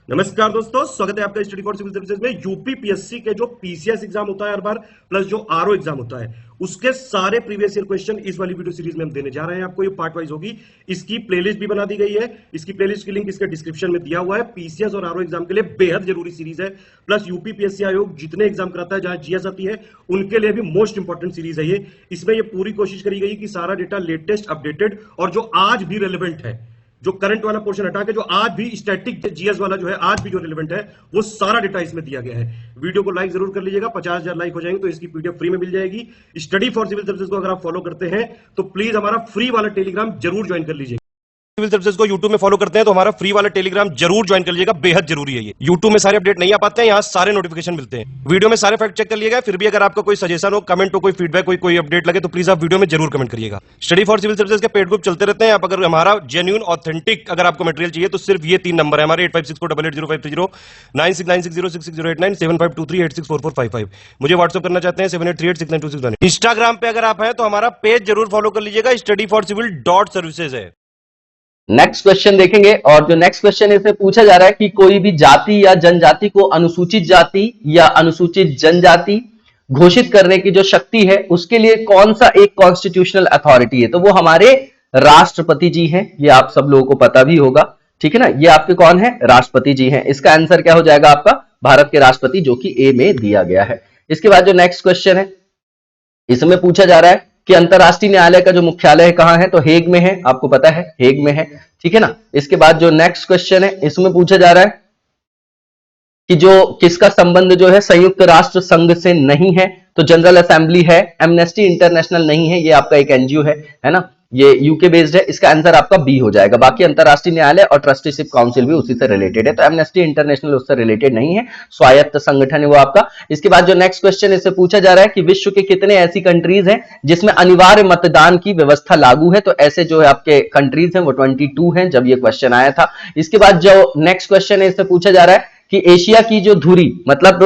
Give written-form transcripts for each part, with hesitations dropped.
नमस्कार दोस्तों, स्वागत है आपका स्टडी फॉर सिविल सर्विसेज में। यूपीपीएससी के जो पीसीएस एग्जाम होता है हर बार, प्लस जो आरओ एग्जाम होता है, उसके सारे प्रीवियस ईयर क्वेश्चन इस वाली वीडियो सीरीज में हम देने जा रहे हैं आपको। ये पार्ट वाइज होगी। इसकी प्लेलिस्ट भी बना दी गई है। इसकी प्लेलिस्ट की लिंक इसके डिस्क्रिप्शन में दिया हुआ है। पीसीएस और आरओ एग्जाम के लिए बेहद जरूरी सीरीज है। प्लस यूपीपीएससी आयोग जितने एग्जाम कराता है, जहां जीएस आती है, उनके लिए भी मोस्ट इंपॉर्टेंट सीरीज है ये। इसमें ये पूरी कोशिश करी गई कि सारा डेटा लेटेस्ट, अपडेटेड और जो आज भी रेलिवेंट है, जो करंट वाला पोर्शन हटा के जो आज भी स्टैटिक जीएस वाला जो है, आज भी जो रिलेवेंट है, वो सारा डेटा इसमें दिया गया है। वीडियो को लाइक जरूर कर लीजिएगा। 50,000 लाइक हो जाएंगे तो इसकी पीडीएफ फ्री में मिल जाएगी। स्टडी फॉर सिविल सर्विसेज को अगर आप फॉलो करते हैं तो प्लीज हमारा फ्री वाला टेलीग्राम जरूर ज्वाइन कर लीजिए। सिविल सर्विसेज को यूट्यूब में फॉलो करते हैं तो हमारा फ्री वाला टेलीग्राम जरूर ज्वाइन कर लीजिएगा, बेहद जरूरी है ये। यूट्यूब में सारे अपडेट नहीं आ पाते हैं, यहाँ सारे नोटिफिकेशन मिलते हैं। वीडियो में सारे फैक्ट चेक कर लिएगा। फिर भी अगर आपका कोई सजेशन हो, कमेंट हो, कोई फीडबैक, कोई अपडेट लगे तो प्लीज आप वीडियो में जरूर कमेंट करिएगा। स्टडी फॉर सिविल सर्विसेज के पेड ग्रुप चलते रहते हैं। आप अगर हमारा जेन्युइन ऑथेंटिक अगर आपको मटेरियल चाहिए तो सिर्फ ये 3 नंबर है हमारे 8564880530, 9696066089, 7523864455। मुझे व्हाट्सअप करना चाहते हैं 7838692611। इंस्टाग्राम पे अगर आप हैं तो हमारा पेज जरूर फॉलो कर लीजिएगा, studyforcivil.services है। नेक्स्ट क्वेश्चन देखेंगे और जो नेक्स्ट क्वेश्चन इससे पूछा जा रहा है कि कोई भी जाति या जनजाति को अनुसूचित जाति या अनुसूचित जनजाति घोषित करने की जो शक्ति है उसके लिए कौन सा एक कॉन्स्टिट्यूशनल अथॉरिटी है, तो वो हमारे राष्ट्रपति जी हैं। ये आप सब लोगों को पता भी होगा, ठीक है ना। ये आपके कौन है? राष्ट्रपति जी हैं। इसका आंसर क्या हो जाएगा आपका? भारत के राष्ट्रपति, जो कि ए में दिया गया है। इसके बाद जो नेक्स्ट क्वेश्चन है इसमें पूछा जा रहा है कि अंतरराष्ट्रीय न्यायालय का जो मुख्यालय है कहां है, तो हेग में है। आपको पता है हेग में है, ठीक है ना। इसके बाद जो नेक्स्ट क्वेश्चन है इसमें पूछा जा रहा है कि जो किसका संबंध जो है संयुक्त राष्ट्र संघ से नहीं है, तो जनरल असेंबली है। एमनेस्टी इंटरनेशनल नहीं है, ये आपका एक एनजीओ है ना, ये यूके बेस्ड है। इसका आंसर आपका बी हो जाएगा। बाकी अंतरराष्ट्रीय न्यायालय और ट्रस्टीशिप काउंसिल भी उसी से रिलेटेड है, तो एमनेस्टी इंटरनेशनल उससे रिलेटेड नहीं है, स्वायत्त संगठन है वो आपका। इसके बाद जो नेक्स्ट क्वेश्चन इससे पूछा जा रहा है कि विश्व के कितने ऐसी कंट्रीज हैं जिसमें अनिवार्य मतदान की व्यवस्था लागू है, तो ऐसे जो है आपके कंट्रीज हैं वो 22 हैं जब ये क्वेश्चन आया था। इसके बाद जो नेक्स्ट क्वेश्चन है इससे पूछा जा रहा है कि एशिया की जो धुरी, मतलब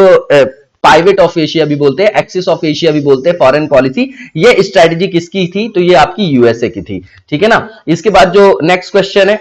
पाइवेट ऑफ एशिया भी बोलते हैं, एक्सिस ऑफ एशिया भी बोलते हैं, फॉरेन पॉलिसी, ये स्ट्रेटेजी किसकी थी, तो ये आपकी यूएसए की थी, ठीक है ना। इसके बाद जो नेक्स्ट क्वेश्चन है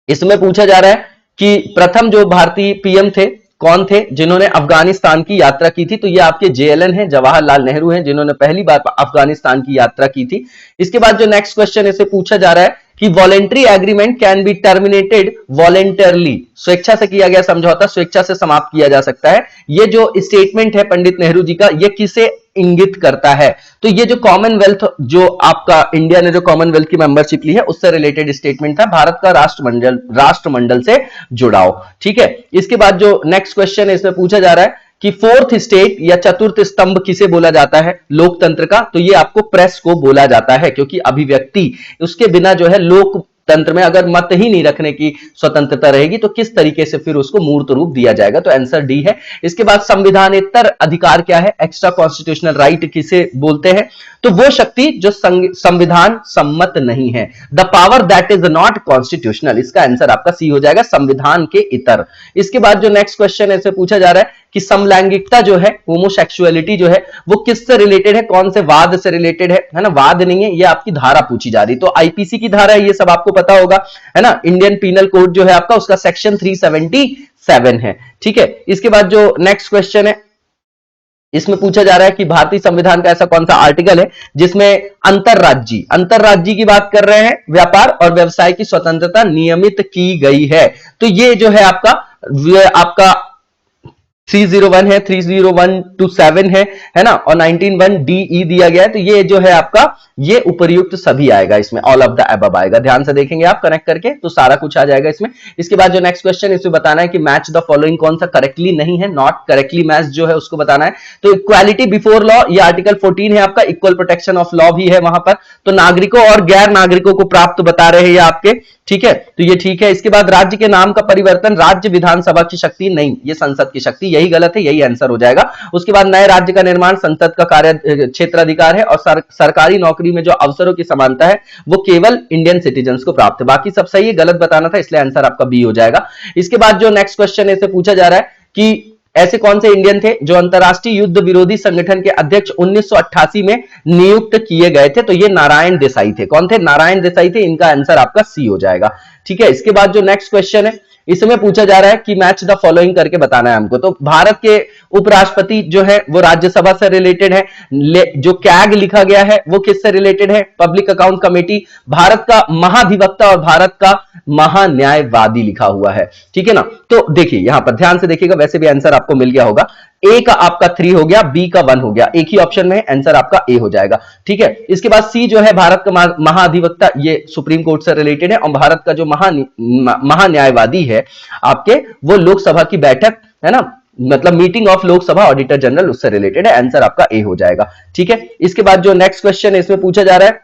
इसमें पूछा जा रहा है कि प्रथम जो भारतीय पीएम थे कौन थे जिन्होंने अफगानिस्तान की यात्रा की थी, तो ये आपके जेएलएन हैं, जवाहरलाल नेहरू हैं, जिन्होंने पहली बार अफगानिस्तान की यात्रा की थी। इसके बाद जो नेक्स्ट क्वेश्चन इसे पूछा जा रहा है कि voluntary agreement can be terminated voluntarily, स्वेच्छा से किया गया समझौता स्वेच्छा से समाप्त किया जा सकता है। ये जो स्टेटमेंट है पंडित नेहरू जी का, ये किसे इंगित करता है, तो ये जो कॉमनवेल्थ, जो आपका इंडिया ने जो कॉमनवेल्थ की मेंबरशिप ली है उससे रिलेटेड स्टेटमेंट था, भारत का राष्ट्रमंडल से जुड़ाव, ठीक है। इसके बाद जो नेक्स्ट क्वेश्चन है इसमें पूछा जा रहा है कि फोर्थ स्टेट या चतुर्थ स्तंभ किसे बोला जाता है लोकतंत्र का, तो ये आपको प्रेस को बोला जाता है, क्योंकि अभिव्यक्ति उसके बिना जो है लोकतंत्र में अगर मत ही नहीं रखने की स्वतंत्रता रहेगी तो किस तरीके से फिर उसको मूर्त रूप दिया जाएगा, तो आंसर डी है। इसके बाद संविधानेतर अधिकार क्या है, एक्स्ट्रा कॉन्स्टिट्यूशनल राइट किसे बोलते हैं, तो वो शक्ति जो संविधान सम्मत नहीं है, the power that is not constitutional, इसका आंसर आपका सी हो जाएगा, संविधान के इतर। इसके बाद जो नेक्स्ट क्वेश्चन है पूछा जा रहा है कि समलैंगिकता जो है, होमोसेक्सुअलिटी जो है, वो किससे रिलेटेड है, कौन से वाद से रिलेटेड है ना, वाद नहीं है, ये आपकी धारा पूछी जा रही, तो आईपीसी की धारा है, ये सब आपको पता होगा, है ना। इंडियन पीनल कोड जो है आपका, उसका सेक्शन 377 है, ठीक है। इसके बाद जो नेक्स्ट क्वेश्चन है इसमें पूछा जा रहा है कि भारतीय संविधान का ऐसा कौन सा आर्टिकल है जिसमें अंतरराज्यीय की बात कर रहे हैं, व्यापार और व्यवसाय की स्वतंत्रता नियमित की गई है, तो ये जो है आपका 301 है, 30127 है ना, और 191DE दिया गया है, तो ये जो है आपका ये उपर्युक्त सभी आएगा इसमें, ऑल ऑफ द अबव आएगा। ध्यान से देखेंगे आप कनेक्ट करके तो सारा कुछ आ जाएगा इसमें। इसके बाद जो नेक्स्ट क्वेश्चन इसमें बताना है कि मैच द फॉलोइंग कौन सा करेक्टली नहीं है, नॉट करेक्टली मैच जो है उसको बताना है, तो इक्वालिटी बिफोर लॉ, ये आर्टिकल 14 है आपका, इक्वल प्रोटेक्शन ऑफ लॉ भी है वहां पर, तो नागरिकों और गैर नागरिकों को प्राप्त बता रहे हैं ये आपके, ठीक है, तो ये ठीक है। इसके बाद राज्य के नाम का परिवर्तन राज्य विधानसभा की शक्ति नहीं, ये संसद की शक्ति, यही गलत है, यही आंसर हो जाएगा। उसके बाद नए राज्य का निर्माण संसद का कार्य क्षेत्राधिकार है, और सरकारी नौकरी में जो अवसरों की समानता है वो केवल इंडियन सिटीजन्स को प्राप्त है। बाकी सब सही है, गलत बताना था, इसलिए आंसर आपका बी हो जाएगा। इसके बाद जो नेक्स्ट क्वेश्चन है पूछा जा रहा है कि ऐसे कौन से इंडियन थे जो अंतरराष्ट्रीय युद्ध विरोधी संगठन के अध्यक्ष 1988 में नियुक्त किए गए थे, तो ये नारायण देसाई थे। कौन थे? नारायण देसाई थे, इनका आंसर आपका सी हो जाएगा, ठीक है। इसके बाद जो नेक्स्ट क्वेश्चन है इसमें पूछा जा रहा है कि मैच द फॉलोइंग करके बताना है हमको। तो भारत के उपराष्ट्रपति जो है वो राज्यसभा से रिलेटेड है। जो कैग लिखा गया है वो किससे रिलेटेड है? Public account committee. भारत का महाधिवक्ता और भारत का महान्यायवादी लिखा हुआ है, ठीक है ना। तो देखिए यहां पर ध्यान से देखिएगा, वैसे भी आंसर आपको मिल गया होगा। ए का आपका 3 हो गया, बी का 1 हो गया, एक ही ऑप्शन में आंसर आपका ए हो जाएगा, ठीक है। इसके बाद सी जो है भारत का महाधिवक्ता, ये सुप्रीम कोर्ट से रिलेटेड है। और भारत का जो महान्यायवादी है आपके, वो लोकसभा की बैठक है ना, मतलब meeting of Lok Sabha auditor general, उससे रिलेटेड है। आंसर आपका ए हो जाएगा, ठीक है। इसके बाद जो नेक्स्ट क्वेश्चन है इसमें पूछा जा रहा है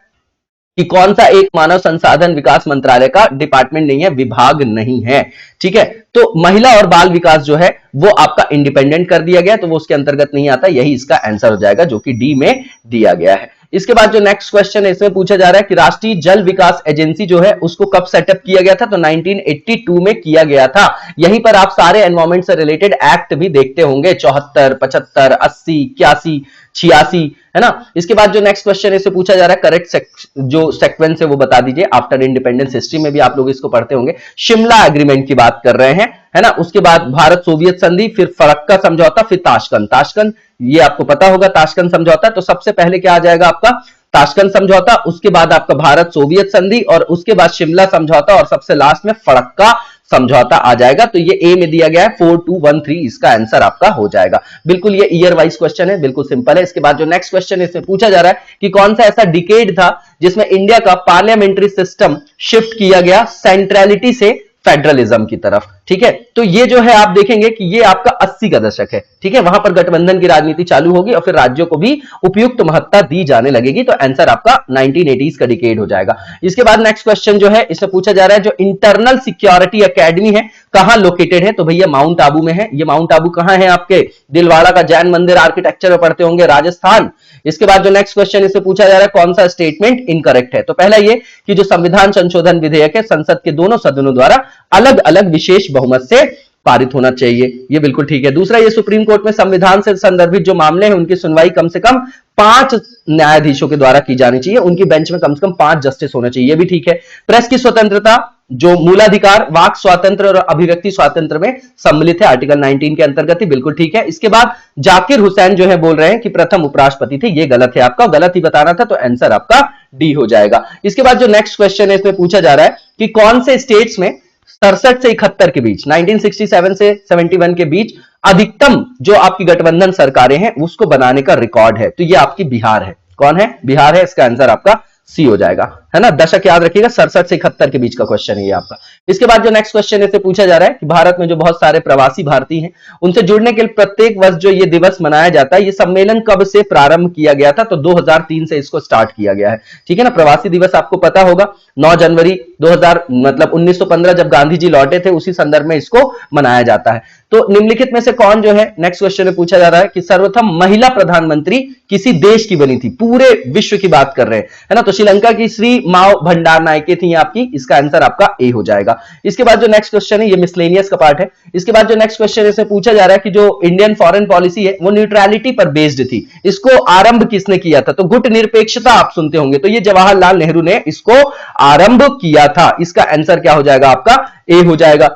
कि कौन सा एक मानव संसाधन विकास मंत्रालय का डिपार्टमेंट नहीं है, विभाग नहीं है, ठीक है। तो महिला और बाल विकास जो है वो आपका इंडिपेंडेंट कर दिया गया, तो वो उसके अंतर्गत नहीं आता, यही इसका आंसर हो जाएगा, जो कि डी में दिया गया है। इसके बाद जो नेक्स्ट क्वेश्चन है इसमें पूछा जा रहा है कि राष्ट्रीय जल विकास एजेंसी जो है उसको कब सेटअप किया गया था? तो 1982 में किया गया था। यहीं पर आप सारे एनवायरमेंट से रिलेटेड एक्ट भी देखते होंगे, 74, 75, 80, 81, 86, है ना। इसके बाद जो नेक्स्ट क्वेश्चन है इसे पूछा जा रहा है करेक्ट जो सीक्वेंस है वो बता दीजिए। आफ्टर इंडिपेंडेंस हिस्ट्री में भी आप लोग इसको पढ़ते होंगे। शिमला एग्रीमेंट की बात कर रहे हैं, है ना। उसके बाद भारत सोवियत संधि, फिर फरक्का समझौता, फिर ताशकंद, ये आपको पता होगा ताशकंद समझौता। तो सबसे पहले क्या आ जाएगा आपका? ताशकंद समझौता, उसके बाद आपका भारत सोवियत संधि, और उसके बाद शिमला समझौता, और सबसे लास्ट में फरक्का समझौता आ जाएगा। तो ये ए में दिया गया है 4213, इसका आंसर आपका हो जाएगा। बिल्कुल ये ईयर वाइज क्वेश्चन है, बिल्कुल सिंपल है। इसके बाद जो नेक्स्ट क्वेश्चन है इसमें पूछा जा रहा है कि कौन सा ऐसा डिकेड था जिसमें इंडिया का पार्लियामेंट्री सिस्टम शिफ्ट किया गया सेंट्रलिटी से फेडरलिज्म की तरफ, ठीक है। तो ये जो है आप देखेंगे कि ये आपका 80 का दशक है, ठीक है। वहां पर गठबंधन की राजनीति चालू होगी और फिर राज्यों को भी उपयुक्त महत्ता दी जाने लगेगी। तो आंसर आपका 1980s का डिकेड हो जाएगा। इसके बाद नेक्स्ट क्वेश्चन जो है इसमें पूछा जा रहा है जो इंटरनल सिक्योरिटी एकेडमी है कहां लोकेटेड है? तो भैया माउंट आबू में है। ये माउंट आबू कहां है? आपके दिलवाड़ा का जैन मंदिर आर्किटेक्चर में पढ़ते होंगे, राजस्थान। इसके बाद जो नेक्स्ट क्वेश्चन इसे पूछा जा रहा है कौन सा स्टेटमेंट इनकरेक्ट है? तो पहला ये कि जो संविधान संशोधन विधेयक है संसद के दोनों सदनों द्वारा अलग अलग विशेष बहुमत से पारित होना चाहिए, ये बिल्कुल ठीक है। दूसरा, ये सुप्रीम कोर्ट में संविधान से संदर्भित जो मामले हैं उनकी सुनवाई कम से कम 5 न्यायाधीशों के द्वारा की जानी चाहिए, उनकी बेंच में कम से कम 5 जस्टिस होने चाहिए, ये भी ठीक है। प्रेस की स्वतंत्रता, जो मूलाधिकार, वाक स्वातंत्र और अभिव्यक्ति स्वातंत्र में सम्मिलित है आर्टिकल 19 के अंतर्गत ही, बिल्कुल ठीक है। इसके बाद जाकिर हुसैन जो है बोल रहे हैं कि प्रथम उपराष्ट्रपति थे, ये गलत है, आपका गलत ही बताना था, तो आंसर आपका डी हो जाएगा। इसके बाद जो नेक्स्ट क्वेश्चन है इसमें पूछा जा रहा है कि कौन से स्टेट्स में 67 से 71 के बीच, 1967 से 71 के बीच अधिकतम जो आपकी गठबंधन सरकारें हैं उसको बनाने का रिकॉर्ड है? तो ये आपकी बिहार है। कौन है? बिहार है। इसका आंसर आपका सी हो जाएगा, है ना। दशक याद रखिएगा, 67 से 71 के बीच का क्वेश्चन है ये आपका। इसके बाद जो नेक्स्ट क्वेश्चन है पूछा जा रहा है कि भारत में जो बहुत सारे प्रवासी भारतीय हैं उनसे जुड़ने के लिए प्रत्येक वर्ष जो ये दिवस मनाया जाता है, ये सम्मेलन कब से प्रारंभ किया गया था? तो 2003 से इसको स्टार्ट किया गया है, ठीक है ना। प्रवासी दिवस आपको पता होगा 9 जनवरी 2000 मतलब 1915 जब गांधी जी लौटे थे, उसी संदर्भ में इसको मनाया जाता है। तो निम्नलिखित में से कौन जो है, नेक्स्ट क्वेश्चन में पूछा जा रहा है कि सर्वप्रथम महिला प्रधानमंत्री किसी देश की बनी थी? पूरे विश्व की बात कर रहे हैं, है ना। तो श्रीलंका की श्री माओ भंडार नायके थी आपकी, इसका आंसर आपका ए हो जाएगा। इसके बाद जो नेक्स्ट क्वेश्चन है ये मिसलेनियस का पार्ट है। इसके बाद जो नेक्स्ट क्वेश्चन है पूछा जा रहा है कि जो इंडियन फॉरेन पॉलिसी है वो न्यूट्रलिटी पर बेस्ड थी, इसको आरंभ किसने किया था? तो गुट निरपेक्षता आप सुनते होंगे, तो ये जवाहरलाल नेहरू ने इसको आरंभ किया था। इसका आंसर क्या हो जाएगा? आपका ए हो जाएगा।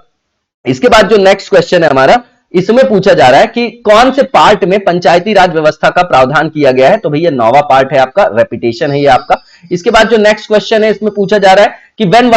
इसके बाद जो नेक्स्ट क्वेश्चन है हमारा, इसमें पूछा जा रहा है कि कौन से पार्ट में पंचायती राज व्यवस्था का प्रावधान किया गया है? तो भैया 9वां पार्ट है आपका, रेपिटेशन है ये आपका। इसके बाद जो नेक्स्ट क्वेश्चन है इसमें पूछा जा रहा है कि when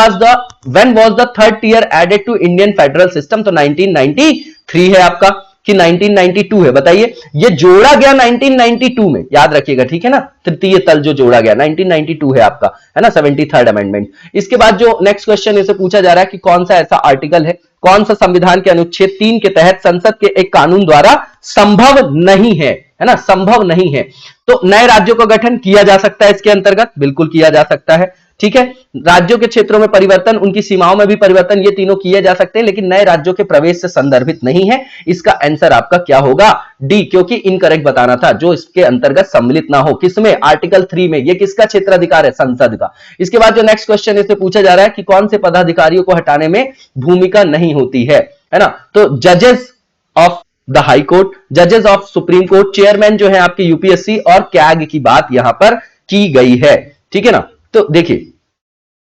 was the third tier added to Indian federal system? तो 1993 है आपका कि 1992 है? बताइए, ये जोड़ा गया 1992 में, याद रखिएगा, ठीक है ना। तृतीय तल जो जोड़ा गया 1992 है आपका, है ना, 73rd अमेंडमेंट। इसके बाद जो नेक्स्ट क्वेश्चन इसे पूछा जा रहा है कि कौन सा ऐसा आर्टिकल है, कौन सा संविधान के अनुच्छेद 3 के तहत संसद के एक कानून द्वारा संभव नहीं है ना, संभव नहीं है। तो नए राज्यों का गठन किया जा सकता है इसके अंतर्गत, बिल्कुल किया जा सकता है, ठीक है। राज्यों के क्षेत्रों में परिवर्तन, उनकी सीमाओं में भी परिवर्तन, ये तीनों किए जा सकते हैं, लेकिन नए राज्यों के प्रवेश से संदर्भित नहीं है। इसका आंसर आपका क्या होगा? डी, क्योंकि इनकरेक्ट बताना था, जो इसके अंतर्गत सम्मिलित ना हो। किसमें? आर्टिकल 3 में। ये किसका क्षेत्राधिकार है? संसद का। इसके बाद जो नेक्स्ट क्वेश्चन इससे पूछा जा रहा है कि कौन से पदाधिकारियों को हटाने में भूमिका नहीं होती है ना। तो जजेस ऑफ द हाई कोर्ट, जजेस ऑफ सुप्रीम कोर्ट, चेयरमैन जो है आपके यूपीएससी और कैग की बात यहां पर की गई है, ठीक है ना। तो देखिए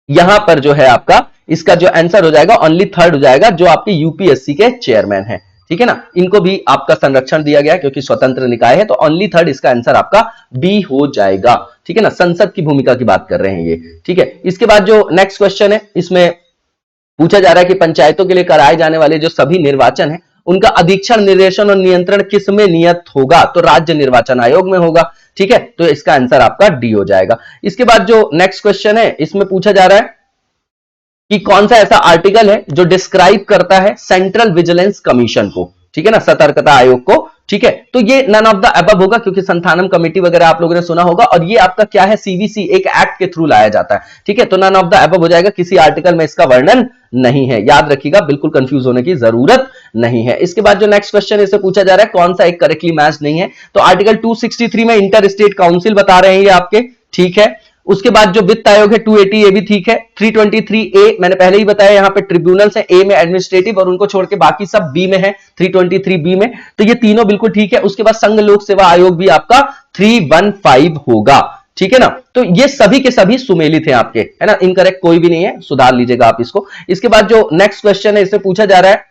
यहां पर जो है आपका इसका जो आंसर हो जाएगा ओनली थर्ड हो जाएगा, जो आपके यूपीएससी के चेयरमैन है, ठीक है ना, इनको भी आपका संरक्षण दिया गया क्योंकि स्वतंत्र निकाय है, तो ओनली थर्ड इसका आंसर आपका बी हो जाएगा, ठीक है ना, संसद की भूमिका की बात कर रहे हैं ये, ठीक है। इसके बाद जो नेक्स्ट क्वेश्चन है इसमें पूछा जा रहा है कि पंचायतों के लिए कराए जाने वाले जो सभी निर्वाचन है उनका अधीक्षण, निर्देशन और नियंत्रण किस में नियत होगा, तो राज्य निर्वाचन आयोग में होगा, ठीक है, तो इसका आंसर आपका डी हो जाएगा। इसके बाद जो नेक्स्ट क्वेश्चन है इसमें पूछा जा रहा है कि कौन सा ऐसा आर्टिकल है जो डिस्क्राइब करता है सेंट्रल विजिलेंस कमीशन को, ठीक है ना, सतर्कता आयोग को, ठीक है, तो ये नन ऑफ द अबव होगा क्योंकि संथानम कमेटी वगैरह आप लोगों ने सुना होगा, और ये आपका क्या है, सीवीसी एक एक्ट के थ्रू लाया जाता है, ठीक है, तो नन ऑफ द अबव हो जाएगा, किसी आर्टिकल में इसका वर्णन नहीं है, याद रखिएगा, बिल्कुल कंफ्यूज होने की जरूरत नहीं है। इसके बाद जो नेक्स्ट क्वेश्चन इससे पूछा जा रहा है कौन सा एक करेक्टली मैच नहीं है, तो आर्टिकल 263 में इंटर स्टेट काउंसिल बता रहे हैं ये आपके, ठीक है। उसके बाद जो वित्त आयोग है 280 ये भी ठीक है। 323 ए मैंने पहले ही बताया, यहां पे ट्रिब्यूनल्स है, ए में एडमिनिस्ट्रेटिव और उनको छोड़ के बाकी सब बी में है, 323 बी में, तो ये तीनों बिल्कुल ठीक है। उसके बाद संघ लोक सेवा आयोग भी आपका 315 होगा, ठीक है ना, तो ये सभी के सभी सुमेलित हैं आपके, है ना, इनकरेक्ट कोई भी नहीं है, सुधार लीजिएगा आप इसको। इसके बाद जो नेक्स्ट क्वेश्चन है इसमें पूछा जा रहा है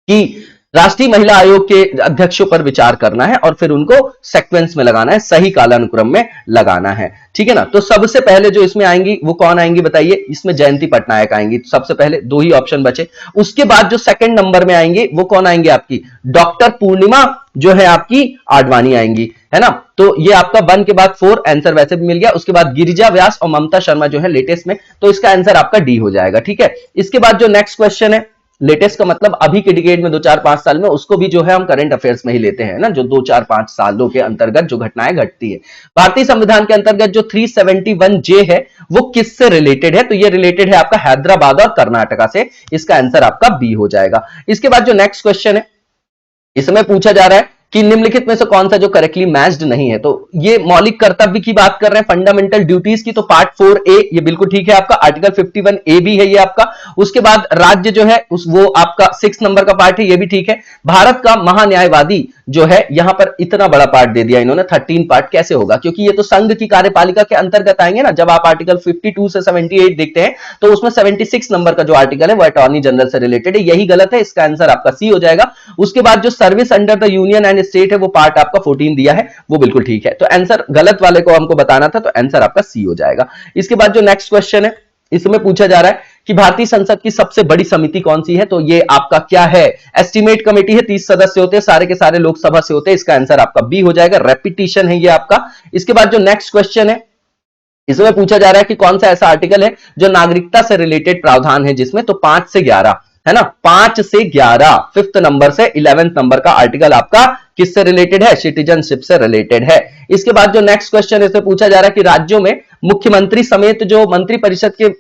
कि राष्ट्रीय महिला आयोग के अध्यक्षों पर विचार करना है और फिर उनको सीक्वेंस में लगाना है, सही कालानुक्रम में लगाना है, ठीक है ना। तो सबसे पहले जो इसमें आएंगी वो कौन आएंगी बताइए, इसमें जयंती पटनायक आएंगी, सबसे पहले दो ही ऑप्शन बचे। उसके बाद जो सेकंड नंबर में आएंगे वो कौन आएंगे, आपकी डॉक्टर पूर्णिमा जो है आपकी आडवाणी आएंगी, है ना, तो ये आपका 1 के बाद 4 आंसर वैसे भी मिल गया। उसके बाद गिरिजा व्यास और ममता शर्मा जो है लेटेस्ट में, तो इसका आंसर आपका डी हो जाएगा, ठीक है। इसके बाद जो नेक्स्ट क्वेश्चन है, लेटेस्ट का मतलब अभी के डिकेड में 2-4-5 साल में, उसको भी जो है हम करंट अफेयर्स में ही लेते हैं ना, जो 2-4-5 सालों के अंतर्गत जो घटनाएं घटती है। भारतीय संविधान के अंतर्गत जो 371 जे है वो किससे रिलेटेड है, तो ये रिलेटेड है आपका हैदराबाद और कर्नाटका से, इसका आंसर आपका बी हो जाएगा। इसके बाद जो नेक्स्ट क्वेश्चन है इसमें पूछा जा रहा है कि निम्नलिखित में से कौन सा जो करेक्टली मैच्ड नहीं है, तो ये मौलिक कर्तव्य की बात कर रहे हैं, फंडामेंटल ड्यूटीज की, तो पार्ट 4A ये बिल्कुल ठीक है आपका, आर्टिकल 51A भी है ये आपका। उसके बाद राज्य जो है वो आपका 6 नंबर का पार्ट है, ये भी ठीक है। भारत का महान्यायवादी जो है, यहां पर इतना बड़ा पार्ट दे दिया इन्होंने, 13 पार्ट कैसे होगा, क्योंकि ये तो संघ की कार्यपालिका के अंतर्गत आएंगे ना। जब आप आर्टिकल 52 से 78 देखते हैं तो उसमें 76 नंबर का जो आर्टिकल है वो अटॉर्नी जनरल से रिलेटेड है, यही गलत है, इसका आंसर आपका सी हो जाएगा। उसके बाद जो service under the union and state है वो पार्ट आपका 14 दिया है, वो बिल्कुल ठीक है, तो आंसर गलत वाले को हमको बताना था, तो आंसर आपका सी हो जाएगा। इसके बाद जो नेक्स्ट क्वेश्चन है इसमें पूछा जा रहा है कि भारतीय संसद की सबसे बड़ी समिति कौन सी है, तो ये आपका क्या है, एस्टिमेट कमेटी है, 30 सदस्य होते हैं, सारे के सारे लोकसभा से होते हैं, इसका आंसर आपका बी हो जाएगा, रेपिटेशन है ये आपका। इसके बाद जो नेक्स्ट क्वेश्चन है इसमें पूछा जा रहा है कि कौन सा ऐसा आर्टिकल है जो नागरिकता से रिलेटेड प्रावधान है जिसमें, तो 5 से 11 है ना, 5 से 11 5th नंबर से 11th नंबर का आर्टिकल आपका किससे रिलेटेड है, सिटीजनशिप से रिलेटेड है। इसके बाद जो नेक्स्ट क्वेश्चन इसमें पूछा जा रहा है कि राज्यों में मुख्यमंत्री समेत जो मंत्री परिषद की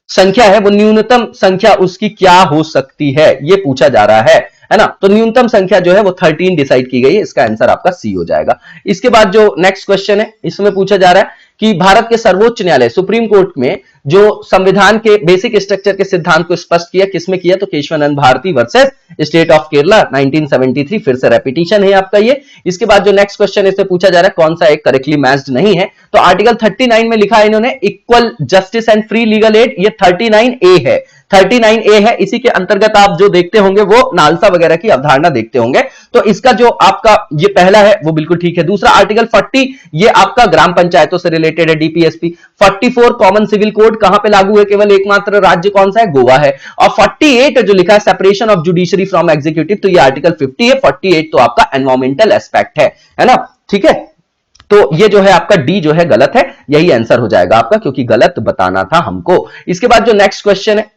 संख्या है वो न्यूनतम संख्या उसकी क्या हो सकती है, ये पूछा जा रहा है ना, तो न्यूनतम संख्या जो है वो 13 डिसाइड की गई है, इसका आंसर आपका सी हो जाएगा। इसके बाद जो नेक्स्ट क्वेश्चन है इसमें पूछा जा रहा है कि भारत के सर्वोच्च न्यायालय सुप्रीम कोर्ट में जो संविधान के बेसिक स्ट्रक्चर के सिद्धांत को स्पष्ट किया, किसमें किया, तो Kesavananda Bharati versus state of Kerala 1973, फिर से रेपिटेशन है आपका ये। इसके बाद जो नेक्स्ट क्वेश्चन इससे पूछा जा रहा है कौन सा एक करेक्टली मैच्ड नहीं है, तो आर्टिकल 39 में लिखा है इन्होंने equal justice and free legal aid, ये 39A है, 39A है, इसी के अंतर्गत आप जो देखते होंगे वो नालसा वगैरह की अवधारणा देखते होंगे, तो इसका जो आपका ये पहला है वो बिल्कुल ठीक है। दूसरा आर्टिकल 40 ये आपका ग्राम पंचायतों से रिलेटेड है, डीपीएसपी। 44 कॉमन सिविल कोड कहां पे लागू है, केवल एकमात्र राज्य कौन सा है, गोवा है। और 48 जो लिखा है separation of judiciary from executive, तो ये आर्टिकल 50 है। 48 तो आपका एनवायरमेंटल एस्पेक्ट है ना, ठीक है, तो ये जो है आपका डी जो है गलत है, यही आंसर हो जाएगा आपका, क्योंकि गलत बताना था हमको। इसके बाद जो नेक्स्ट क्वेश्चन है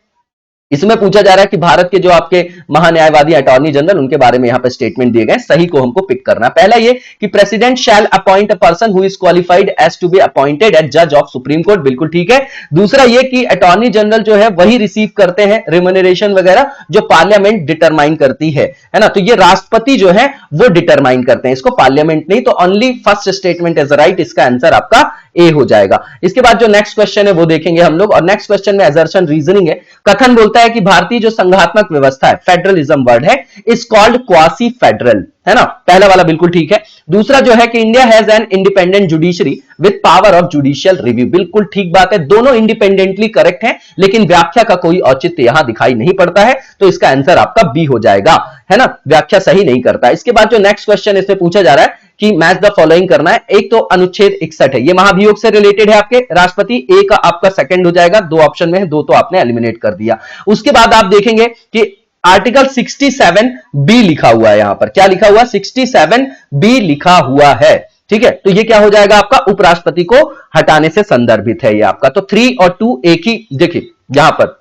इसमें पूछा जा रहा है कि भारत के जो आपके महान्यायवादी अटॉर्नी जनरल उनके बारे में यहां पे स्टेटमेंट दिए गए, सही को हमको पिक करना है। पहला ये कि president shall appoint a person who is qualified as to be appointed as जज ऑफ सुप्रीम कोर्ट, बिल्कुल ठीक है। दूसरा ये कि अटॉर्नी जनरल जो है वही रिसीव करते हैं रिम्यूनरेशन वगैरह जो पार्लियामेंट डिटरमाइन करती है ना, तो ये राष्ट्रपति जो है वो डिटरमाइन करते हैं इसको, पार्लियामेंट नहीं, तो only first statement is right, इसका आंसर आपका ए हो जाएगा। इसके बाद जो नेक्स्ट क्वेश्चन है वो देखेंगे हम लोग, और नेक्स्ट क्वेश्चन में असर्शन रीजनिंग है। कथन बोलता है कि भारतीय जो संघात्मक व्यवस्था है, फेडरलिज्म वर्ड है, इज कॉल्ड क्वासी फेडरल, है ना, पहला वाला बिल्कुल ठीक है। दूसरा जो है कि India has an independent judiciary with power of judicial review, बिल्कुल ठीक बात है, दोनों इंडिपेंडेंटली करेक्ट है, लेकिन व्याख्या का कोई औचित्य यहां दिखाई नहीं पड़ता है, तो इसका आंसर आपका बी हो जाएगा, है ना, व्याख्या सही नहीं करता। इसके बाद जो नेक्स्ट क्वेश्चन इसमें पूछा जा रहा है कि मैच द फॉलोइंग करना है। एक तो अनुच्छेद 61 है, ये महाभियोग से रिलेटेड है आपके, राष्ट्रपति ए का आपका सेकंड हो जाएगा, दो ऑप्शन में है, दो तो आपने एलिमिनेट कर दिया। उसके बाद आप देखेंगे कि आर्टिकल 67 बी लिखा हुआ है, यहां पर क्या लिखा हुआ, 67 बी लिखा हुआ है, ठीक है, तो ये क्या हो जाएगा आपका, उपराष्ट्रपति को हटाने से संदर्भित है ये आपका। तो 3 और 2 एक ही, देखिए यहां पर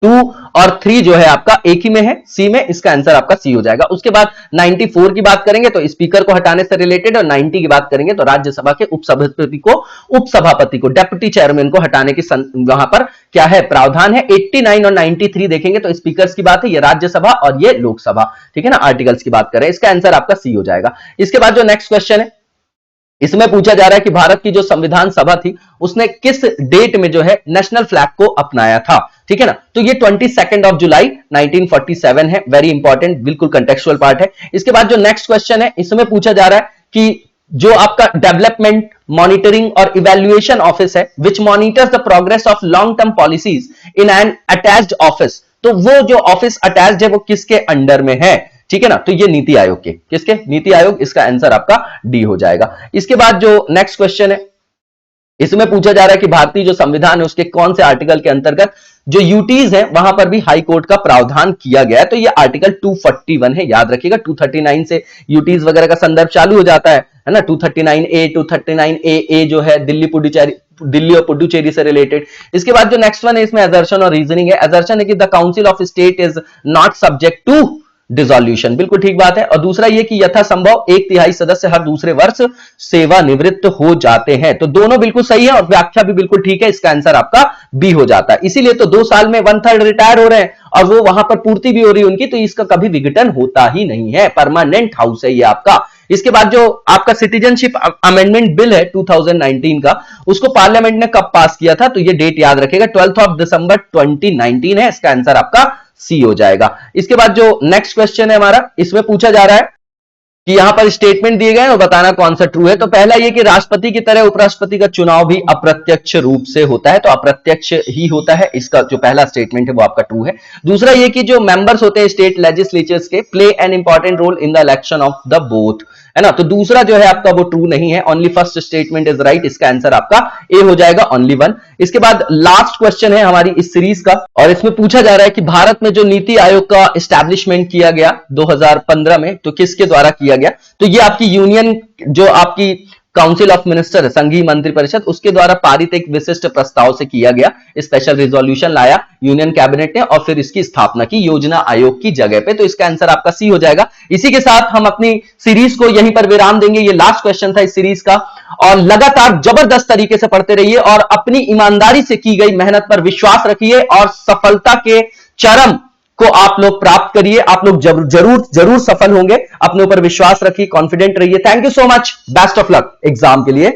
2 और 3 जो है आपका एक ही में है, सी में, इसका आंसर आपका सी हो जाएगा। उसके बाद 94 की बात करेंगे तो स्पीकर को हटाने से रिलेटेड, और 90 की बात करेंगे तो राज्यसभा के उपसभापति को डेप्यूटी चेयरमैन को हटाने की वहां पर क्या है, प्रावधान है। 89 और 93 देखेंगे तो स्पीकर्स की बात है, ये राज्यसभा और ये लोकसभा, ठीक है ना, आर्टिकल्स की बात करें, इसका आंसर आपका सी हो जाएगा। इसके बाद जो नेक्स्ट क्वेश्चन है इसमें पूछा जा रहा है कि भारत की जो संविधान सभा थी उसने किस डेट में जो है नेशनल फ्लैग को अपनाया था, ठीक है ना, तो ये 22 जुलाई 1947 है, वेरी इंपॉर्टेंट, बिल्कुल कंटेक्चुअल पार्ट है। इसके बाद जो नेक्स्ट क्वेश्चन है इसमें पूछा जा रहा है कि जो आपका डेवलपमेंट मॉनिटरिंग और इवैल्यूएशन ऑफिस है, which monitors the progress of long term policies in an attached office, तो वो जो ऑफिस अटैच्ड है वो किसके अंडर में है, ठीक है ना, तो ये नीति आयोग के, किसके, नीति आयोग, इसका आंसर आपका डी हो जाएगा। इसके बाद जो नेक्स्ट क्वेश्चन है इसमें पूछा जा रहा है कि भारतीय जो संविधान है उसके कौन से आर्टिकल के अंतर्गत जो यूटीज है वहां पर भी हाई कोर्ट का प्रावधान किया गया है, तो ये आर्टिकल 241 है, याद रखिएगा, 239 से यूटीज वगैरह का संदर्भ चालू हो जाता है ना, 239A 239AA जो है दिल्ली और पुडुचेरी से रिलेटेड। इसके बाद जो नेक्स्ट वन है इसमें असर्शन और रीजनिंग है। असर्शन है कि the council of state is not subject to dissolution, बिल्कुल ठीक बात है। और दूसरा ये कि यथासंभव 1/3 सदस्य हर दूसरे वर्ष सेवानिवृत्त हो जाते हैं, तो दोनों बिल्कुल सही है और व्याख्या भी बिल्कुल ठीक है, इसका आंसर आपका बी हो जाता है। इसीलिए तो 2 साल में 1/3 रिटायर हो रहे हैं और वो वहां पर पूर्ति भी हो रही है उनकी, तो इसका कभी विघटन होता ही नहीं है, परमानेंट हाउस है ये आपका। इसके बाद जो आपका सिटीजनशिप अमेंडमेंट बिल है 2019 का, उसको पार्लियामेंट ने कब पास किया था, तो ये डेट याद रखेगा, 12 दिसंबर 2019 है, इसका आंसर आपका सी हो जाएगा। इसके बाद जो नेक्स्ट क्वेश्चन है हमारा इसमें पूछा जा रहा है कि यहां पर स्टेटमेंट दिए गए हैं और बताना कौन सा ट्रू है। तो पहला ये कि राष्ट्रपति की तरह उपराष्ट्रपति का चुनाव भी अप्रत्यक्ष रूप से होता है, तो अप्रत्यक्ष ही होता है, इसका जो पहला स्टेटमेंट है वो आपका ट्रू है। दूसरा ये कि जो मेंबर्स होते हैं स्टेट लेजिस्लेचर्स के, play an important role in the election of the both, है ना, तो दूसरा जो है आपका वो ट्रू नहीं है, only first statement is right, इसका आंसर आपका ए हो जाएगा, ओनली 1। इसके बाद लास्ट क्वेश्चन है हमारी इस सीरीज का, और इसमें पूछा जा रहा है कि भारत में जो नीति आयोग का एस्टैब्लिशमेंट किया गया 2015 में, तो किसके द्वारा किया गया, तो ये आपकी यूनियन जो आपकी काउंसिल ऑफ मिनिस्टर, संघीय मंत्रिपरिषद, उसके द्वारा पारित एक विशिष्ट प्रस्ताव से किया गया, स्पेशल रिजोल्यूशन लाया यूनियन कैबिनेट ने और फिर इसकी स्थापना की योजना आयोग की जगह पे, तो इसका आंसर आपका सी हो जाएगा। इसी के साथ हम अपनी सीरीज को यहीं पर विराम देंगे, ये लास्ट क्वेश्चन था इस सीरीज का, और लगातार जबरदस्त तरीके से पढ़ते रहिए और अपनी ईमानदारी से की गई मेहनत पर विश्वास रखिए और सफलता के चरम को आप लोग प्राप्त करिए, आप लोग जरूर सफल होंगे, अपने ऊपर विश्वास रखिए, कॉन्फिडेंट रहिए। Thank you so much, best of luck exam के लिए।